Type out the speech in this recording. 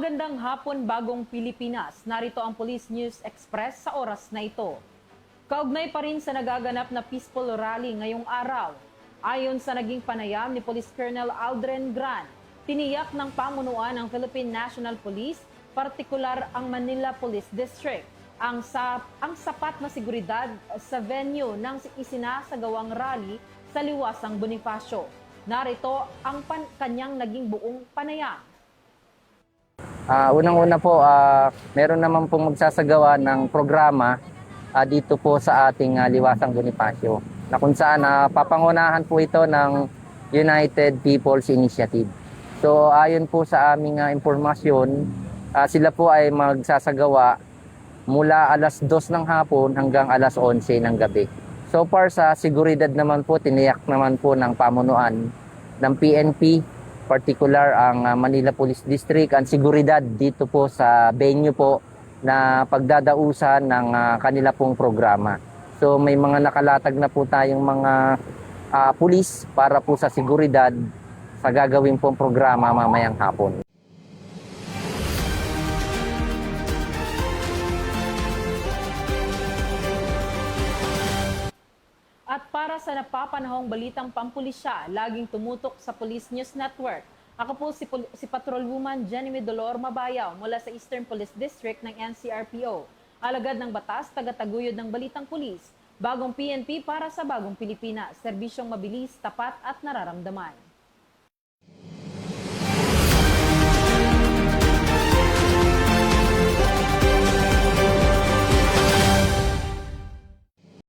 Magandang hapon, Bagong Pilipinas. Narito ang Police News Express sa oras na ito. Kaugnay pa rin sa nagaganap na peaceful rally ngayong araw. Ayon sa naging panayam ni Police Colonel Aldren Gran, tiniyak ng pamunuan ng Philippine National Police, partikular ang Manila Police District, ang sapat na seguridad sa venue ng isinasagawang rally sa Liwasang Bonifacio. Narito ang kanyang naging buong panayam. Unang-una po, meron naman pong magsasagawa ng programa dito po sa ating Liwasang Bonifacio, na kung saan papangunahan po ito ng United People's Initiative. So ayon po sa aming impormasyon, sila po ay magsasagawa mula alas 2 ng hapon hanggang alas 11 ng gabi. So far sa seguridad naman po, tiniyak naman po ng pamunuan ng PNP, particular ang Manila Police District, ang seguridad dito po sa venue po na pagdadausan ng kanila pong programa. So may mga nakalatag na po tayong mga pulis para po sa seguridad sa gagawin pong programa mamayang hapon. At para sa napapanahong balitang pampulisya, laging tumutok sa Police News Network. Ako po si Patrolwoman Jenny Dolor Mabayaw mula sa Eastern Police District ng NCRPO. Alagad ng batas, tagataguyod ng balitang pulis. Bagong PNP para sa Bagong Pilipinas. Serbisyong mabilis, tapat at nararamdaman.